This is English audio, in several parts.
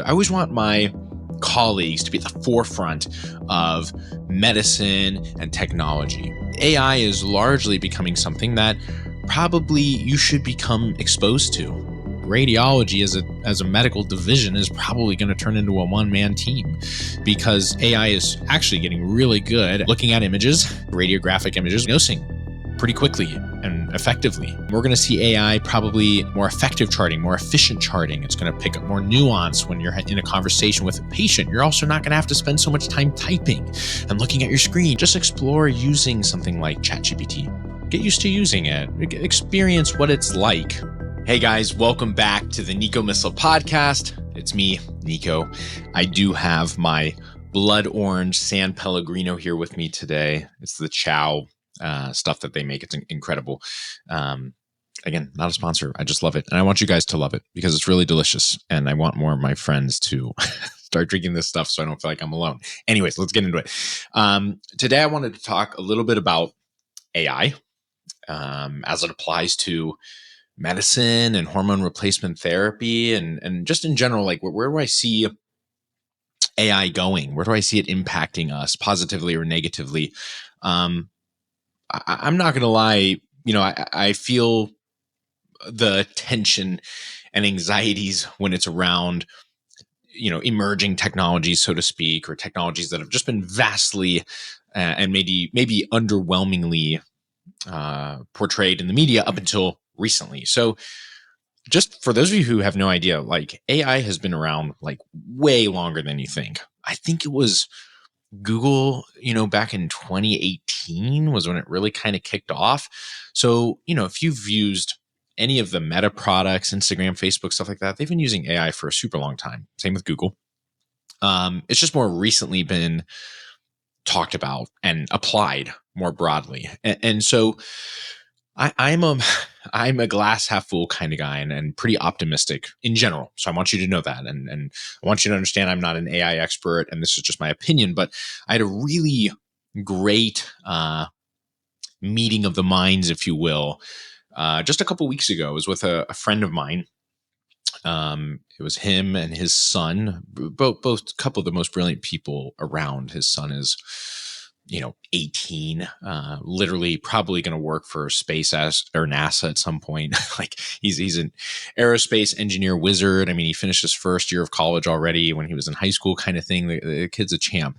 I always want my colleagues to be at the forefront of medicine and technology. AI is largely becoming something that probably you should become exposed to. Radiology as a medical division is probably going to turn into a one-man team because AI is actually getting really good at looking at images, radiographic images, diagnosing pretty quickly and effectively. We're going to see AI probably more effective charting, more efficient charting. It's going to pick up more nuance when you're in a conversation with a patient. You're also not going to have to spend so much time typing and looking at your screen. Just explore using something like ChatGPT. Get used to using it. Experience what it's like. Hey guys, welcome back to the Nico Misleh Podcast. It's me, Nico. I do have my blood orange San Pellegrino here with me today. It's the Chow stuff that they make. It's incredible. Again, not a sponsor. I just love it. And I want you guys to love it because it's really delicious. And I want more of my friends to start drinking this stuff so I don't feel like I'm alone. Anyways, let's get into it. Today, I wanted to talk a little bit about AI as it applies to medicine and hormone replacement therapy and just in general, like where do I see AI going? Where do I see it impacting us positively or negatively? I'm not going to lie, I feel the tension and anxieties when it's around, emerging technologies, so to speak, or technologies that have just been vastly and maybe underwhelmingly portrayed in the media up until recently. So just for those of you who have no idea, like AI has been around like way longer than you think. I think it was Google, back in 2018 was when it really kind of kicked off. So, if you've used any of the Meta products, Instagram, Facebook, stuff like that, they've been using AI for a super long time. Same with Google. It's just more recently been talked about and applied more broadly. And so I'm a glass half full kind of guy and pretty optimistic in general. So I want you to know that. And I want you to understand I'm not an AI expert and this is just my opinion, but I had a really great meeting of the minds, if you will, just a couple weeks ago. It was with a friend of mine. It was him and his son, both a couple of the most brilliant people around. His son is 18, literally probably going to work for SpaceX or NASA at some point. Like he's an aerospace engineer wizard. I mean, he finished his first year of college already when he was in high school kind of thing. The kid's a champ.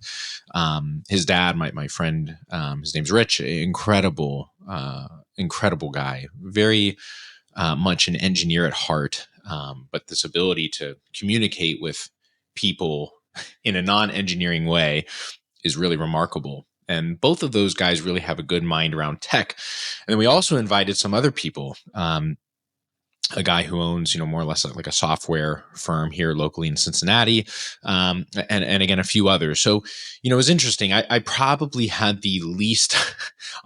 His dad, my friend, his name's Rich, incredible guy, very much an engineer at heart. But this ability to communicate with people in a non-engineering way is really remarkable. And both of those guys really have a good mind around tech. And then we also invited some other people, a guy who owns, more or less like a software firm here locally in Cincinnati, and again, a few others. So, it was interesting. I probably had the least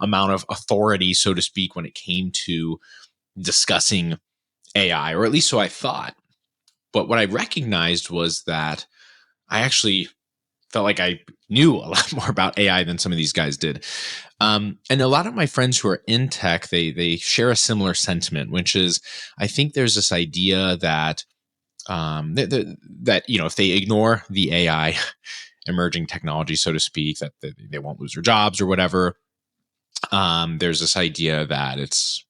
amount of authority, so to speak, when it came to discussing AI, or at least so I thought. But what I recognized was that I actually felt like I knew a lot more about AI than some of these guys did. And a lot of my friends who are in tech, they share a similar sentiment, which is I think there's this idea that that if they ignore the AI emerging technology, so to speak, that they won't lose their jobs or whatever. There's this idea that it's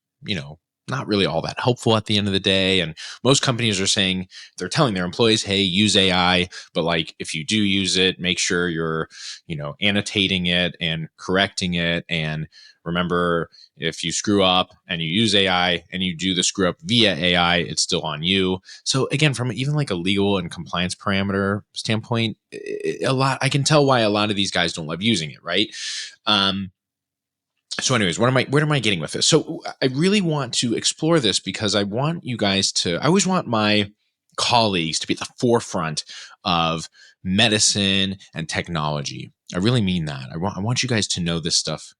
not really all that helpful at the end of the day. And most companies are saying, they're telling their employees, hey, use AI, but like, if you do use it, make sure you're, annotating it and correcting it. And remember, if you screw up and you use AI and you do the screw up via AI, it's still on you. So again, from even like a legal and compliance parameter standpoint, I can tell why a lot of these guys don't love using it. Right. So anyways, where am I getting with this? So I really want to explore this because I want you guys I always want my colleagues to be at the forefront of medicine and technology. I really mean that. I want you guys to know this stuff,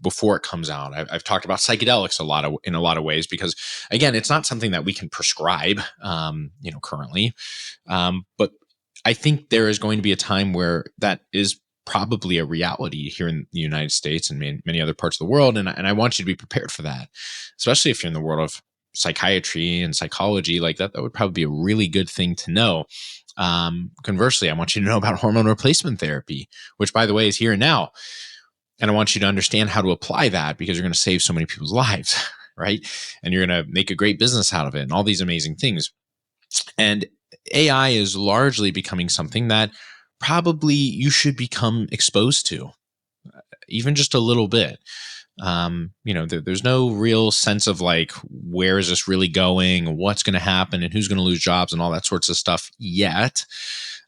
before it comes out. I've talked about psychedelics in a lot of ways because again, it's not something that we can prescribe, currently. But I think there is going to be a time where that is probably a reality here in the United States and many other parts of the world. And I want you to be prepared for that, especially if you're in the world of psychiatry and psychology, like that would probably be a really good thing to know. Conversely, I want you to know about hormone replacement therapy, which, by the way, is here and now. And I want you to understand how to apply that, because you're going to save so many people's lives, right? And you're going to make a great business out of it and all these amazing things. And AI is largely becoming something that probably you should become exposed to, even just a little bit. There's no real sense of like, where is this really going, what's going to happen, and who's going to lose jobs and all that sorts of stuff yet.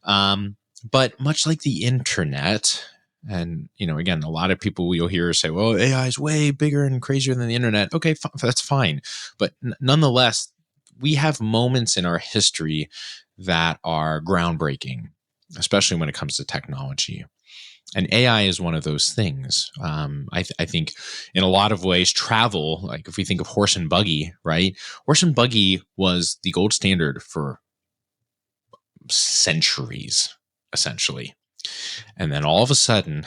But much like the internet, and, again, a lot of people you'll hear say, well, AI is way bigger and crazier than the internet. Okay, that's fine. But nonetheless, we have moments in our history that are groundbreaking, especially when it comes to technology. And AI is one of those things. I think in a lot of ways, travel, like if we think of horse and buggy, right? Horse and buggy was the gold standard for centuries, essentially. And then all of a sudden,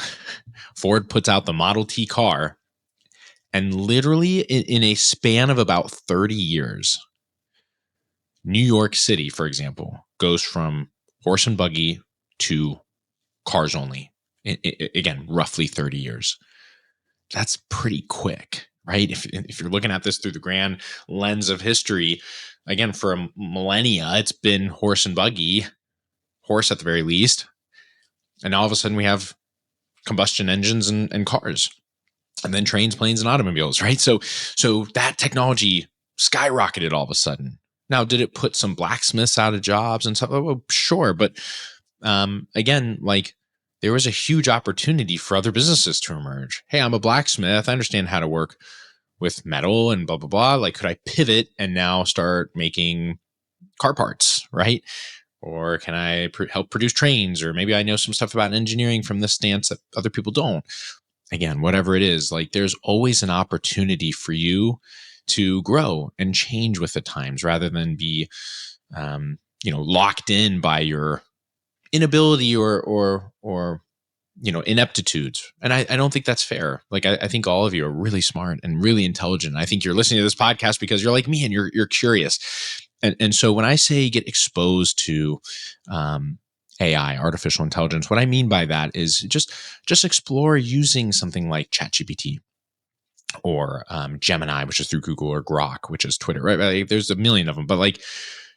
Ford puts out the Model T car, and literally in a span of about 30 years, New York City, for example, goes from horse and buggy to cars only. Again, roughly 30 years. That's pretty quick, right? If you're looking at this through the grand lens of history, again, for a millennia, it's been horse and buggy, horse at the very least. And all of a sudden we have combustion engines and cars, and then trains, planes, and automobiles, right? So that technology skyrocketed all of a sudden. Now, did it put some blacksmiths out of jobs and stuff? Well, sure. But again, like, there was a huge opportunity for other businesses to emerge. Hey, I'm a blacksmith. I understand how to work with metal and blah, blah, blah. Like, could I pivot and now start making car parts, right? Or can I help produce trains? Or maybe I know some stuff about engineering from this stance that other people don't. Again, whatever it is, like, there's always an opportunity for you to grow and change with the times, rather than be, locked in by your inability or ineptitudes. And I don't think that's fair. Like, I think all of you are really smart and really intelligent. I think you're listening to this podcast because you're like me and you're curious. And so when I say get exposed to AI, artificial intelligence, what I mean by that is just explore using something like ChatGPT or Gemini, which is through Google, or Grok, which is Twitter, right? Like, there's a million of them, but like,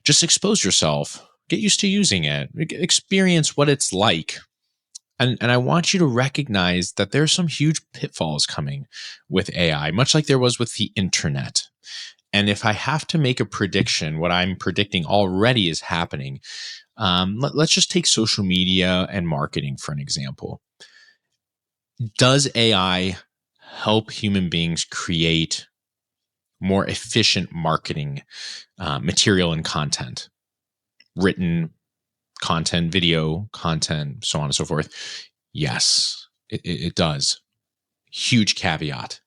just expose yourself, get used to using it, experience what it's like. And I want you to recognize that there's some huge pitfalls coming with AI, much like there was with the internet. And if I have to make a prediction, what I'm predicting already is happening. Let's just take social media and marketing for an example. Does AI help human beings create more efficient marketing material and content? Written content, video content, so on and so forth. Yes, it does. Huge caveat.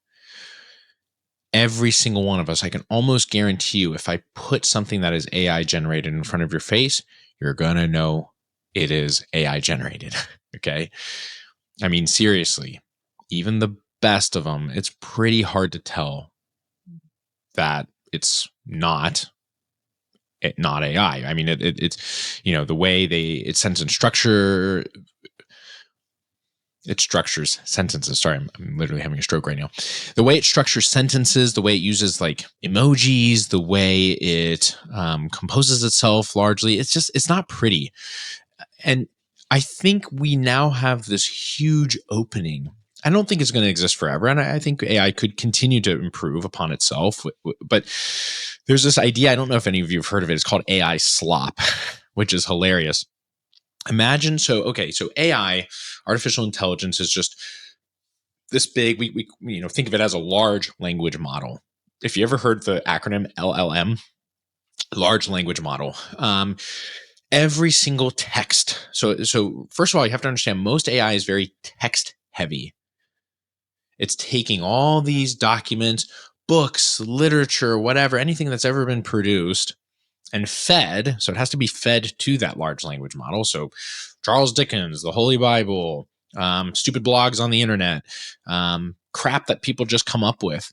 Every single one of us, I can almost guarantee you, if I put something that is AI generated in front of your face, you're going to know it is AI generated. Okay. I mean, seriously, even the best of them, it's pretty hard to tell that it's not AI. I mean, it's, the way it sentence structure, it structures sentences. Sorry, I'm literally having a stroke right now. The way it structures sentences, the way it uses like emojis, the way it composes itself largely, it's not pretty. And I think we now have this huge opening. I don't think it's going to exist forever. And I think AI could continue to improve upon itself. But there's this idea, I don't know if any of you have heard of it. It's called AI slop, which is hilarious. Imagine, so AI, artificial intelligence, is just this big, we think of it as a large language model. If you ever heard the acronym LLM, large language model, every single text. So first of all, you have to understand most AI is very text heavy. It's taking all these documents, books, literature, whatever, anything that's ever been produced and fed. So it has to be fed to that large language model. So Charles Dickens, the Holy Bible, stupid blogs on the internet, crap that people just come up with.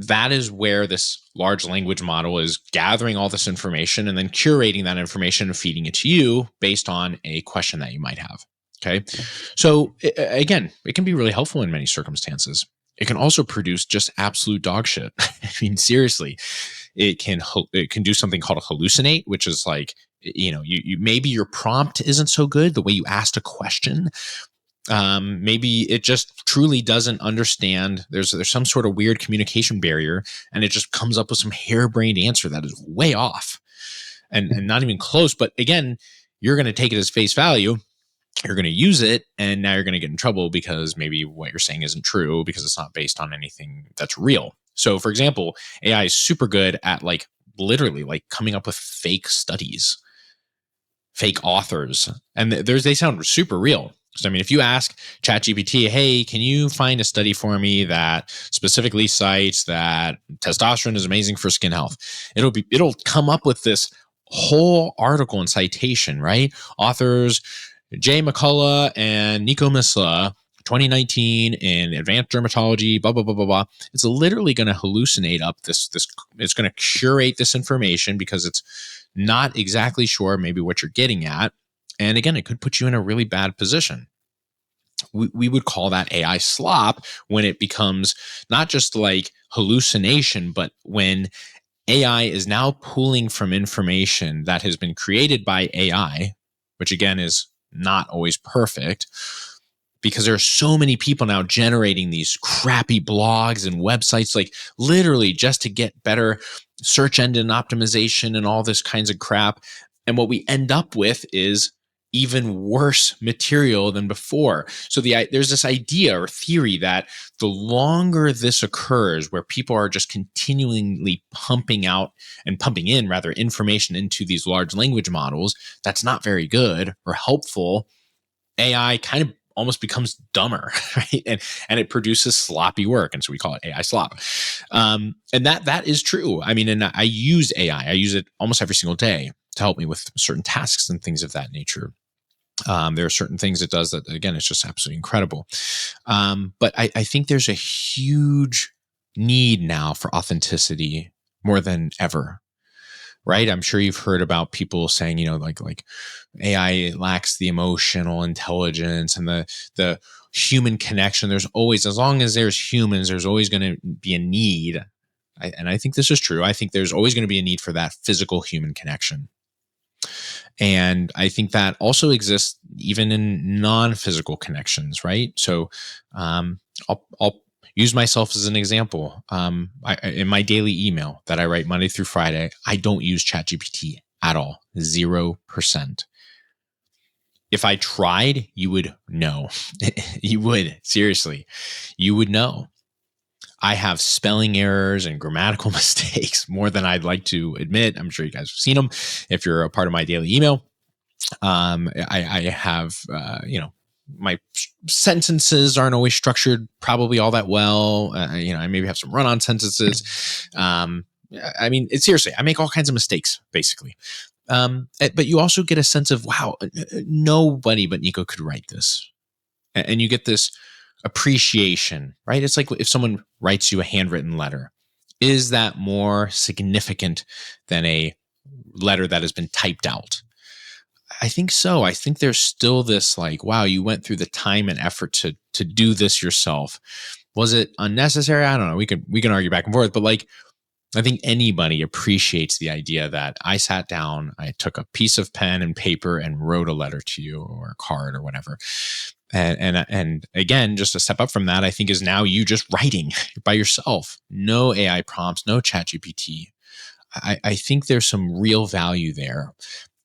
that is where this large language model is gathering all this information and then curating that information and feeding it to you based on a question that you might have. Okay. So again, it can be really helpful in many circumstances. It can also produce just absolute dog shit. I mean, seriously, it can do something called a hallucinate, which is like, you maybe your prompt isn't so good, the way you asked a question. Maybe it just truly doesn't understand. There's some sort of weird communication barrier, and it just comes up with some harebrained answer that is way off and not even close. But again, you're going to take it as face value. You're going to use it, and now you're going to get in trouble because maybe what you're saying isn't true because it's not based on anything that's real. So, for example, AI is super good at literally coming up with fake studies, fake authors, and they sound super real. So, I mean, if you ask ChatGPT, hey, can you find a study for me that specifically cites that testosterone is amazing for skin health? It'll come up with this whole article and citation, right? Authors Jay McCullough and Nico Misleh, 2019 in Advanced Dermatology, blah, blah, blah, blah, blah. It's literally going to hallucinate up this, it's going to curate this information because it's not exactly sure maybe what you're getting at. And again, it could put you in a really bad position. We would call that AI slop when it becomes not just like hallucination, but when AI is now pulling from information that has been created by AI, which again is not always perfect, because there are so many people now generating these crappy blogs and websites, like literally just to get better search engine optimization and all this kinds of crap. And what we end up with is even worse material than before. So there's this idea or theory that the longer this occurs, where people are just continually pumping in information into these large language models, that's not very good or helpful. AI kind of almost becomes dumber, right? And it produces sloppy work. And so we call it AI slop. And that is true. I mean, and I use AI. I use it almost every single day to help me with certain tasks and things of that nature. There are certain things it does that, again, it's just absolutely incredible. But I think there's a huge need now for authenticity more than ever, right? I'm sure you've heard about people saying, like AI lacks the emotional intelligence and the human connection. There's always, as long as there's humans, there's always going to be a need. And I think this is true. I think there's always going to be a need for that physical human connection. And I think that also exists even in non-physical connections, right? So I'll use myself as an example. In my daily email that I write Monday through Friday, I don't use ChatGPT at all, 0%. If I tried, you would know. You would, seriously, you would know. I have spelling errors and grammatical mistakes more than I'd like to admit. I'm sure you guys have seen them if you're a part of my daily email. I have, my sentences aren't always structured probably all that well. I maybe have some run-on sentences. I mean, seriously, I make all kinds of mistakes, basically. But you also get a sense of, wow, nobody but Nico could write this. And you get this appreciation, right? It's like if someone writes you a handwritten letter. Is that more significant than a letter that has been typed out? I think so. I think there's still this like, wow, you went through the time and effort to do this yourself. Was it unnecessary? I don't know. We can argue back and forth, but like, I think anybody appreciates the idea that I sat down, I took a piece of pen and paper and wrote a letter to you or a card or whatever. And again, just a step up from that, I think is now you just writing by yourself. No AI prompts, no ChatGPT. I think there's some real value there.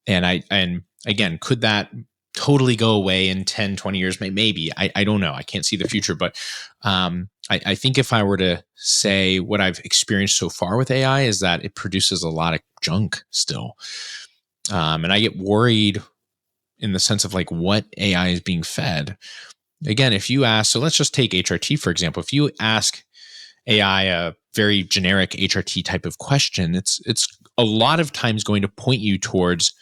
And again, could that totally go away in 10, 20 years? Maybe. I don't know. I can't see the future. But I think if I were to say what I've experienced so far with AI is that it produces a lot of junk still. And I get worried in the sense of like what AI is being fed. Again, if you ask, so let's just take HRT, for example. If you ask AI a very generic HRT type of question, it's a lot of times going to point you towards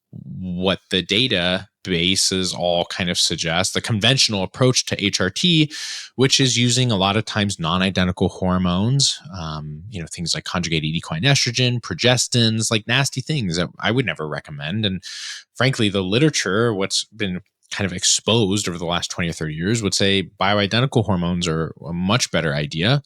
what the data bases all kind of suggest the conventional approach to HRT, which is using a lot of times non-identical hormones, things like conjugated equine estrogen, progestins, like nasty things that I would never recommend. And frankly, the literature, what's been kind of exposed over the last 20 or 30 years, would say bioidentical hormones are a much better idea.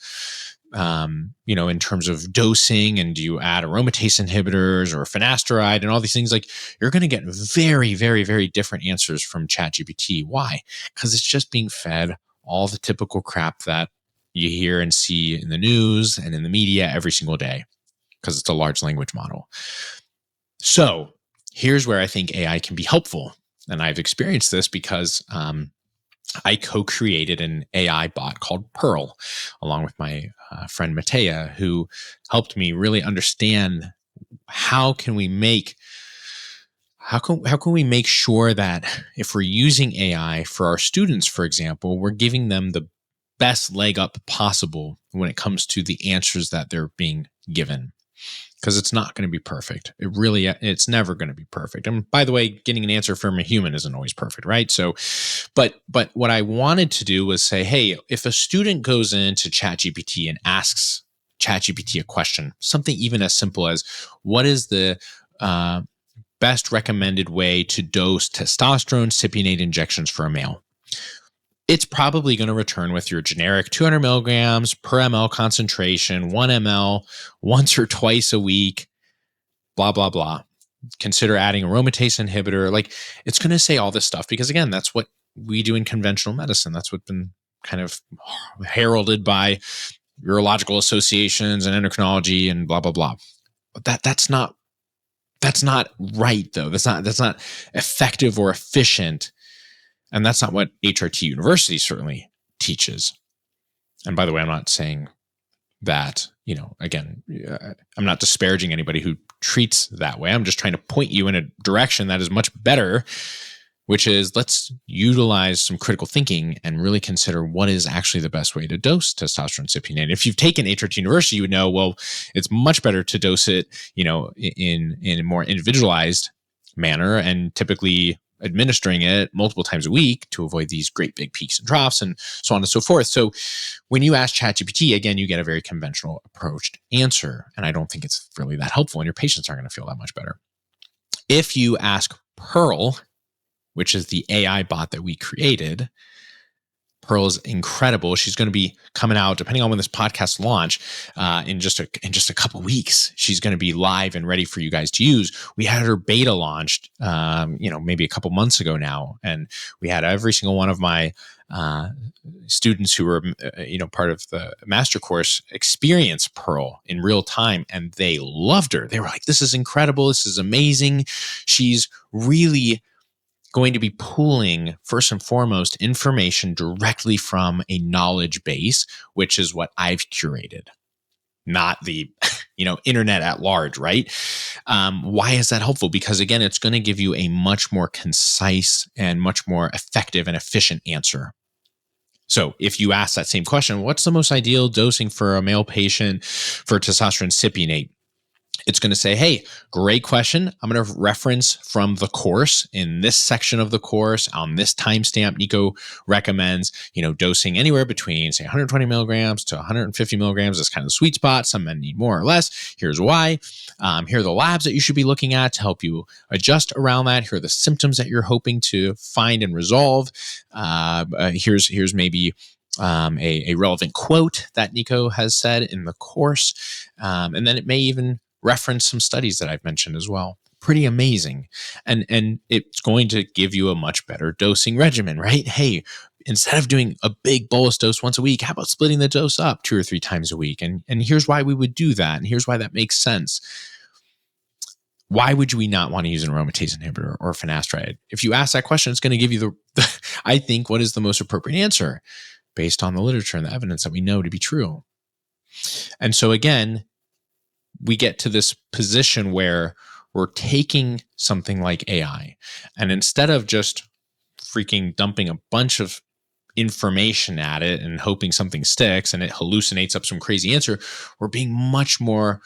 In terms of dosing, and do you add aromatase inhibitors or finasteride and all these things, like you're going to get very, very, very different answers from ChatGPT. Why? Because it's just being fed all the typical crap that you hear and see in the news and in the media every single day, because it's a large language model. So here's where I think AI can be helpful. And I've experienced this because I co-created an AI bot called Pearl, along with my friend Matea, who helped me really understand how can we make sure that if we're using AI for our students, for example, we're giving them the best leg up possible when it comes to the answers that they're being given. Because it's not going to be perfect. It's never going to be perfect. And by the way, getting an answer from a human isn't always perfect, right? So, but what I wanted to do was say, hey, if a student goes into ChatGPT and asks ChatGPT a question, something even as simple as, what is the best recommended way to dose testosterone cypionate injections for a male? It's probably going to return with your generic 200 milligrams per ml concentration, 1 ml once or twice a week, blah, blah, blah. Consider adding aromatase inhibitor. Like, it's going to say all this stuff because, again, that's what we do in conventional medicine. That's what's been kind of heralded by urological associations and endocrinology and blah, blah, blah. But that's not right, though. That's not effective or efficient. And that's not what HRT University certainly teaches. And by the way, I'm not saying that, again, I'm not disparaging anybody who treats that way. I'm just trying to point you in a direction that is much better, which is let's utilize some critical thinking and really consider what is actually the best way to dose testosterone cypionate. If you've taken HRT University, you would know, well, it's much better to dose it, in a more individualized manner, and typically administering it multiple times a week to avoid these great big peaks and troughs and so on and so forth. So when you ask ChatGPT, again, you get a very conventional approached answer. And I don't think it's really that helpful, and your patients aren't going to feel that much better. If you ask Pearl, which is the AI bot that we created, Pearl is incredible. She's going to be coming out, depending on when this podcast launch, in just a couple weeks. She's going to be live and ready for you guys to use. We had her beta launched, maybe a couple months ago now, and we had every single one of my students who were, part of the master course experience Pearl in real time, and they loved her. They were like, "This is incredible. This is amazing." She's really going to be pulling, first and foremost, information directly from a knowledge base, which is what I've curated, not the internet at large, right? Why is that helpful? Because again, it's going to give you a much more concise and much more effective and efficient answer. So if you ask that same question, what's the most ideal dosing for a male patient for testosterone cypionate? It's going to say, hey, great question. I'm going to reference from the course in this section of the course on this timestamp. Nico recommends, dosing anywhere between, say, 120 milligrams to 150 milligrams. That's kind of the sweet spot. Some men need more or less. Here's why. Here are the labs that you should be looking at to help you adjust around that. Here are the symptoms that you're hoping to find and resolve. Here's maybe a relevant quote that Nico has said in the course. And then it may even reference some studies that I've mentioned as well. Pretty amazing. And it's going to give you a much better dosing regimen, right? Hey, instead of doing a big bolus dose once a week, how about splitting the dose up 2 or 3 times a week? And here's why we would do that. And here's why that makes sense. Why would we not want to use an aromatase inhibitor or finasteride? If you ask that question, it's going to give you I think, what is the most appropriate answer based on the literature and the evidence that we know to be true. And so again, we get to this position where we're taking something like AI, and instead of just freaking dumping a bunch of information at it and hoping something sticks and it hallucinates up some crazy answer, we're being much more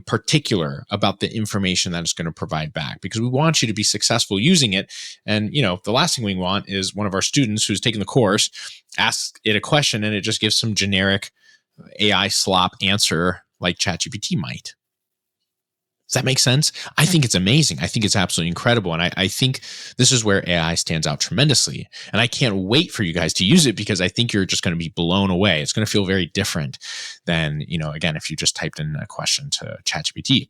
particular about the information that it's going to provide back, because we want you to be successful using it. And, the last thing we want is one of our students who's taking the course asks it a question and it just gives some generic AI slop answer like ChatGPT might. Does that make sense? I think it's amazing. I think it's absolutely incredible. And I think this is where AI stands out tremendously. And I can't wait for you guys to use it, because I think you're just going to be blown away. It's going to feel very different than, again, if you just typed in a question to ChatGPT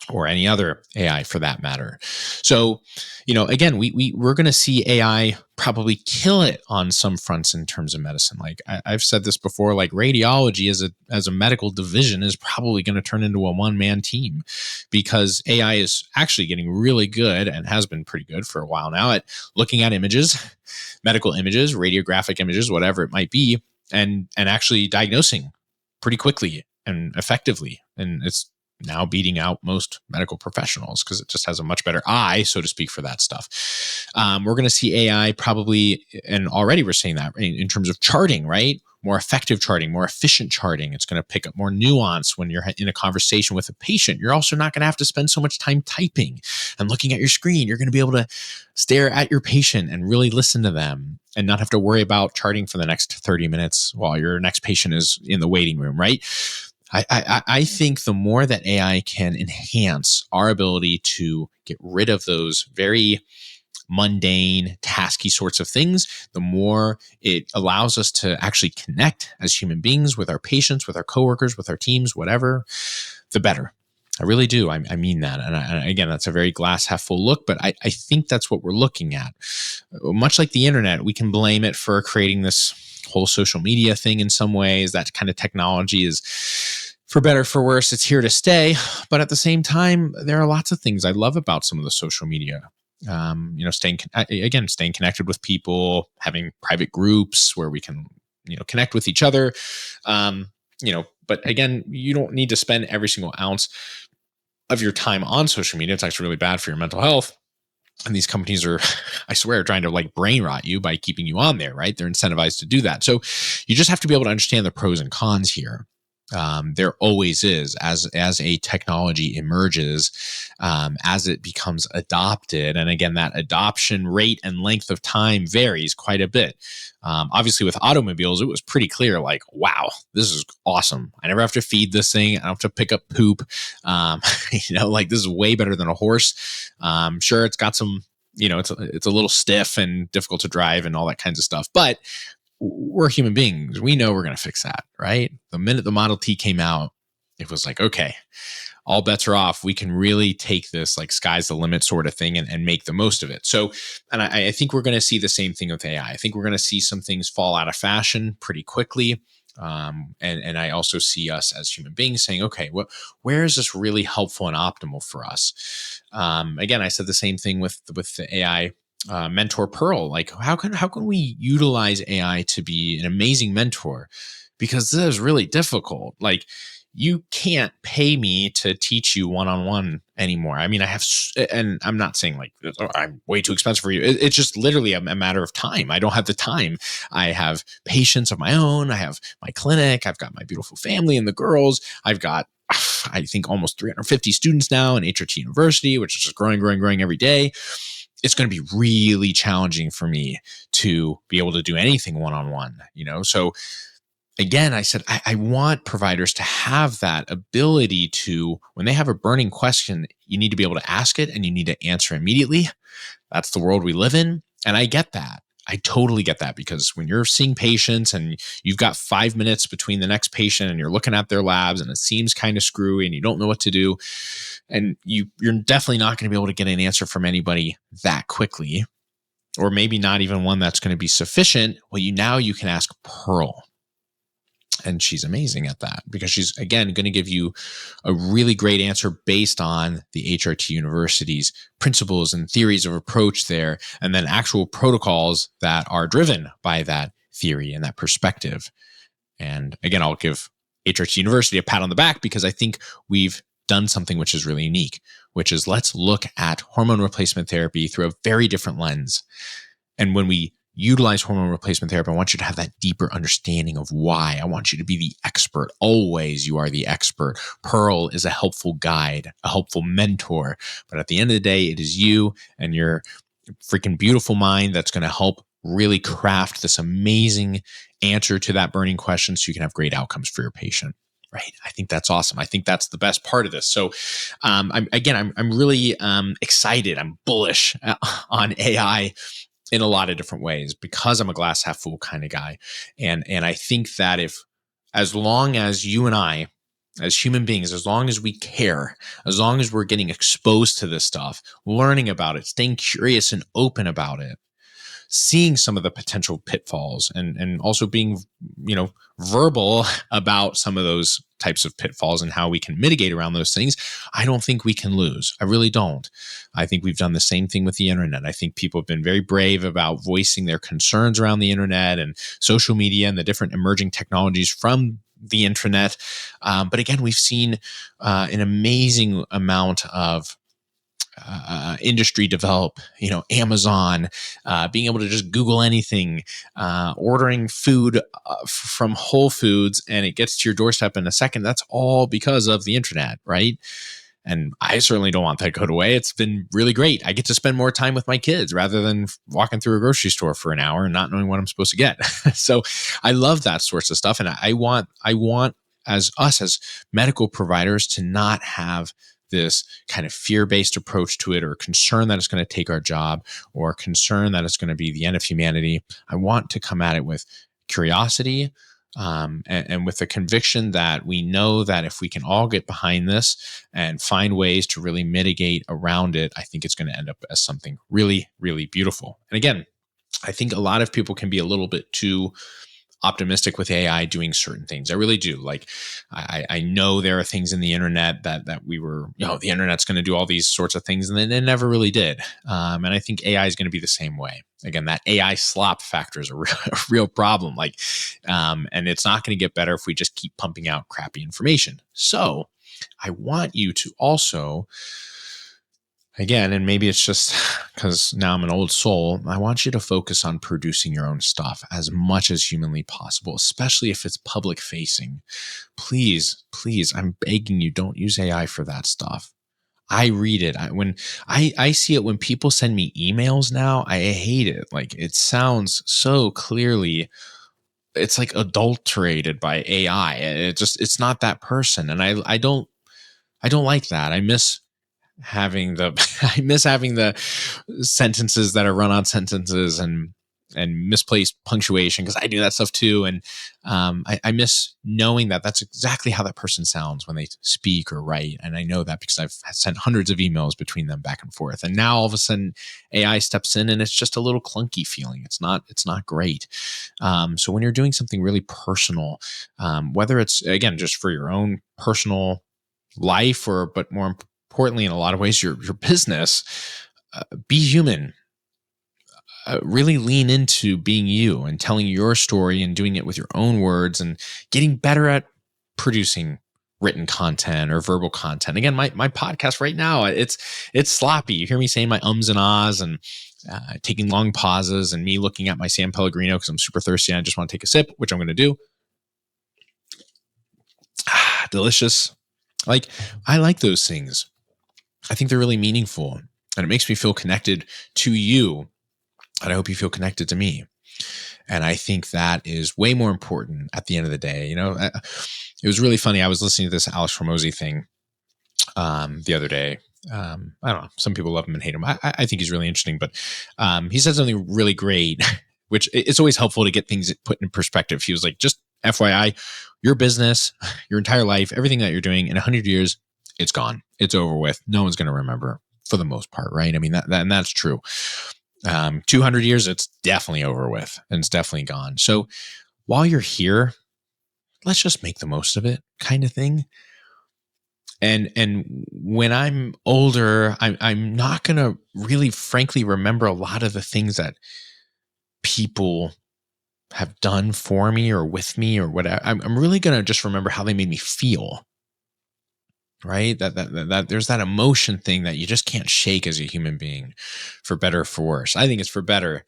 or any other AI for that matter. So, again, we're going to see AI probably kill it on some fronts in terms of medicine. Like I've said this before, like radiology as a medical division is probably going to turn into a one-man team, because AI is actually getting really good, and has been pretty good for a while now, at looking at images, medical images, radiographic images, whatever it might be, and actually diagnosing pretty quickly and effectively. And it's now beating out most medical professionals because it just has a much better eye, so to speak, for that stuff. We're going to see AI probably, and already we're seeing that in terms of charting, right? More effective charting, more efficient charting. It's going to pick up more nuance when you're in a conversation with a patient. You're also not going to have to spend so much time typing and looking at your screen. You're going to be able to stare at your patient and really listen to them and not have to worry about charting for the next 30 minutes while your next patient is in the waiting room, right? I think the more that AI can enhance our ability to get rid of those very mundane, tasky sorts of things, the more it allows us to actually connect as human beings with our patients, with our coworkers, with our teams, whatever, the better. I really do. I mean that. And again, that's a very glass half full look, but I think that's what we're looking at. Much like the internet, we can blame it for creating this whole social media thing in some ways. That kind of technology is, for better, for worse, it's here to stay. But at the same time, there are lots of things I love about some of the social media. Staying connected with people, having private groups where we can, connect with each other. But again, you don't need to spend every single ounce of your time on social media. It's actually really bad for your mental health. And these companies are, I swear, trying to like brain rot you by keeping you on there, right? They're incentivized to do that. So you just have to be able to understand the pros and cons here. There always is, as a technology emerges, as it becomes adopted. And again, that adoption rate and length of time varies quite a bit. Obviously, with automobiles, it was pretty clear, like, wow, this is awesome. I never have to feed this thing. I don't have to pick up poop. Like this is way better than a horse. Sure, it's got some, it's a little stiff and difficult to drive and all that kinds of stuff. But we're human beings. We know we're going to fix that, right? The minute the Model T came out, it was like, okay, all bets are off. We can really take this like sky's the limit sort of thing and make the most of it. So, and I think we're going to see the same thing with AI. I think we're going to see some things fall out of fashion pretty quickly. And I also see us as human beings saying, okay, where is this really helpful and optimal for us? Again, I said the same thing with the AI mentor Pearl. Like, how can we utilize AI to be an amazing mentor? Because this is really difficult. Like, you can't pay me to teach you one-on-one anymore. I mean, and I'm not saying like, I'm way too expensive for you. It's just literally a matter of time. I don't have the time. I have patients of my own. I have my clinic. I've got my beautiful family and the girls. I've got, I think, almost 350 students now in HRT University, which is just growing every day. It's going to be really challenging for me to be able to do anything one-on-one, So again, I said, I want providers to have that ability to, when they have a burning question, you need to be able to ask it and you need to answer immediately. That's the world we live in. And I get that. I totally get that, because when you're seeing patients and you've got 5 minutes between the next patient and you're looking at their labs and it seems kind of screwy and you don't know what to do, and you're definitely not going to be able to get an answer from anybody that quickly, or maybe not even one that's going to be sufficient. Well, now you can ask Pearl. And she's amazing at that, because she's, again, going to give you a really great answer based on the HRT University's principles and theories of approach there, and then actual protocols that are driven by that theory and that perspective. And again, I'll give HRT University a pat on the back, because I think we've done something which is really unique, which is let's look at hormone replacement therapy through a very different lens. And when we utilize hormone replacement therapy, I want you to have that deeper understanding of why. I want you to be the expert. Always you are the expert. Pearl is a helpful guide, a helpful mentor. But at the end of the day, it is you and your freaking beautiful mind that's going to help really craft this amazing answer to that burning question so you can have great outcomes for your patient. Right. I think that's awesome. I think that's the best part of this. So, I'm really excited. I'm bullish on AI in a lot of different ways because I'm a glass half full kind of guy. And I think that as long as you and I, as human beings, as long as we care, as long as we're getting exposed to this stuff, learning about it, staying curious and open about it, seeing some of the potential pitfalls and also being, verbal about some of those types of pitfalls and how we can mitigate around those things, I don't think we can lose. I really don't. I think we've done the same thing with the internet. I think people have been very brave about voicing their concerns around the internet and social media and the different emerging technologies from the internet. But again, we've seen an amazing amount of industry develop, Amazon, being able to just Google anything, ordering food from Whole Foods and it gets to your doorstep in a second. That's all because of the internet, right? And I certainly don't want that to go away. It's been really great. I get to spend more time with my kids rather than walking through a grocery store for an hour and not knowing what I'm supposed to get. So I love that sorts of stuff. And I want as medical providers to not have this kind of fear-based approach to it or concern that it's going to take our job or concern that it's going to be the end of humanity. I want to come at it with curiosity and with the conviction that we know that if we can all get behind this and find ways to really mitigate around it, I think it's going to end up as something really, really beautiful. And again, I think a lot of people can be a little bit too optimistic with AI doing certain things. I really do. Like, I know there are things in the internet that we were, the internet's going to do all these sorts of things, and then it never really did. And I think AI is going to be the same way. Again, that AI slop factor is a real problem. And it's not going to get better if we just keep pumping out crappy information. So I want you to also, again, and maybe it's just because now I'm an old soul, I want you to focus on producing your own stuff as much as humanly possible, especially if it's public facing. Please, I'm begging you, don't use AI for that stuff. I read it. When I see it, when people send me emails now, I hate it. Like, it sounds so clearly, it's like adulterated by AI. It's not that person. And I don't like that. I miss having the sentences that are run-on sentences and misplaced punctuation, because I do that stuff too. And I miss knowing that that's exactly how that person sounds when they speak or write. And I know that because I've sent hundreds of emails between them back and forth. And now all of a sudden AI steps in and it's just a little clunky feeling. It's not great. So when you're doing something really personal, whether it's, again, just for your own personal life but more importantly, in a lot of ways, your business, be human. Really lean into being you and telling your story and doing it with your own words and getting better at producing written content or verbal content. Again, my podcast right now, it's sloppy. You hear me saying my ums and ahs and taking long pauses and me looking at my San Pellegrino because I'm super thirsty and I just want to take a sip, which I'm going to do. Delicious. I like those things. I think they're really meaningful and it makes me feel connected to you. And I hope you feel connected to me. And I think that is way more important at the end of the day. It was really funny. I was listening to this Alex Hormozi thing the other day. I don't know. Some people love him and hate him. I think he's really interesting, but he said something really great, which it's always helpful to get things put in perspective. He was like, just FYI, your business, your entire life, everything that you're doing in 100 years, it's gone. It's over with. No one's going to remember for the most part, right? I mean, and that's true. 200 years, it's definitely over with and it's definitely gone. So while you're here, let's just make the most of it, kind of thing. And when I'm older, I'm not going to really, frankly, remember a lot of the things that people have done for me or with me or whatever. I'm really going to just remember how they made me feel. Right? That there's that emotion thing that you just can't shake as a human being, for better or for worse. I think it's for better.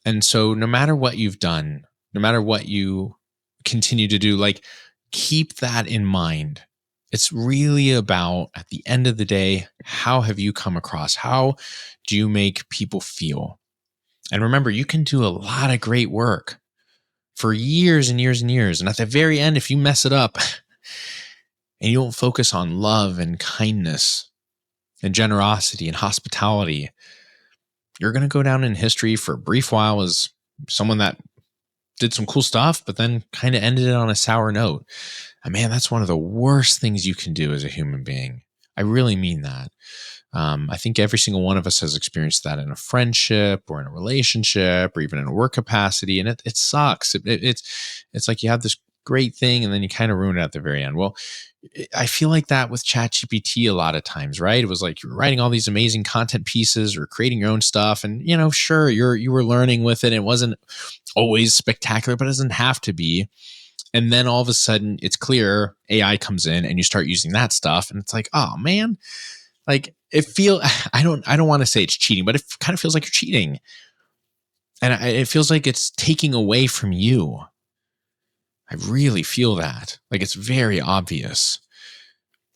And so no matter what you've done, no matter what you continue to do, like keep that in mind. It's really about, at the end of the day, how have you come across? How do you make people feel? And remember, you can do a lot of great work for years and years and years. And at the very end, if you mess it up and you don't focus on love and kindness and generosity and hospitality, you're going to go down in history for a brief while as someone that did some cool stuff, but then kind of ended it on a sour note. And man, that's one of the worst things you can do as a human being. I really mean that. I think every single one of us has experienced that in a friendship or in a relationship or even in a work capacity. And it sucks. It's like you have this great thing and then you kind of ruin it at the very end. Well, I feel like that with ChatGPT a lot of times, right? It was like you were writing all these amazing content pieces or creating your own stuff. And, sure, you were learning with it. It wasn't always spectacular, but it doesn't have to be. And then all of a sudden it's clear AI comes in and you start using that stuff. And it's like, oh man, like I don't want to say it's cheating, but it kind of feels like you're cheating. And it feels like it's taking away from you. I really feel that. Like it's very obvious.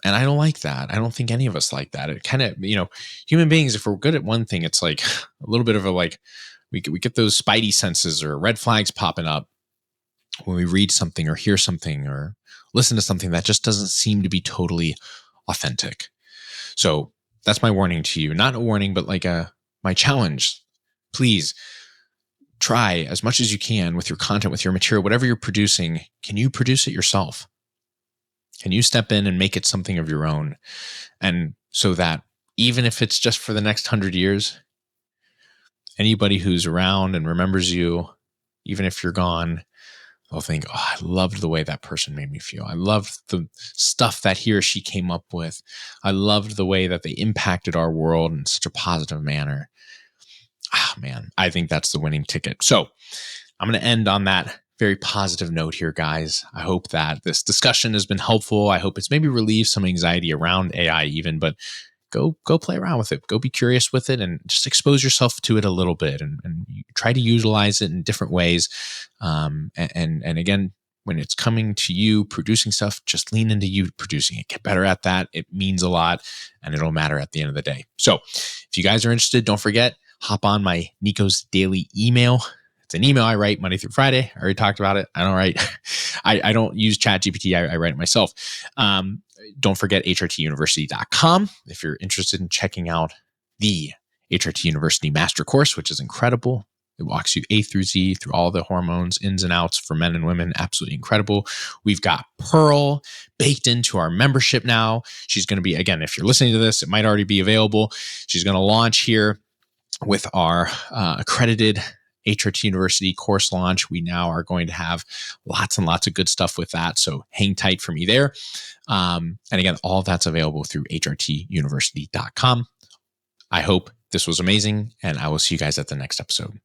And I don't like that. I don't think any of us like that. It kind of, human beings, if we're good at one thing, it's like a little bit of we get those spidey senses or red flags popping up when we read something or hear something or listen to something that just doesn't seem to be totally authentic. So that's my warning to you. Not a warning, but like my challenge. Please try as much as you can with your content, with your material, whatever you're producing. Can you produce it yourself? Can you step in and make it something of your own? And so that even if it's just for the next 100 years, anybody who's around and remembers you, even if you're gone, they'll think, oh, I loved the way that person made me feel. I loved the stuff that he or she came up with. I loved the way that they impacted our world in such a positive manner. Ah, man, I think that's the winning ticket. So I'm going to end on that very positive note here, guys. I hope that this discussion has been helpful. I hope it's maybe relieved some anxiety around AI even, but go play around with it. Go be curious with it and just expose yourself to it a little bit and try to utilize it in different ways. And again, when it's coming to you producing stuff, just lean into you producing it. Get better at that. It means a lot and it'll matter at the end of the day. So if you guys are interested, don't forget, hop on my Nico's Daily email. It's an email I write Monday through Friday. I already talked about it. I don't write. I don't use ChatGPT. I write it myself. Don't forget HRTuniversity.com if you're interested in checking out the HRT University Master Course, which is incredible. It walks you A through Z through all the hormones, ins and outs for men and women. Absolutely incredible. We've got Pearl baked into our membership now. She's going to be, again, if you're listening to this, it might already be available. She's going to launch here with our accredited HRT University course launch. We now are going to have lots and lots of good stuff with that. So hang tight for me there. And again, all of that's available through HRTuniversity.com. I hope this was amazing, and I will see you guys at the next episode.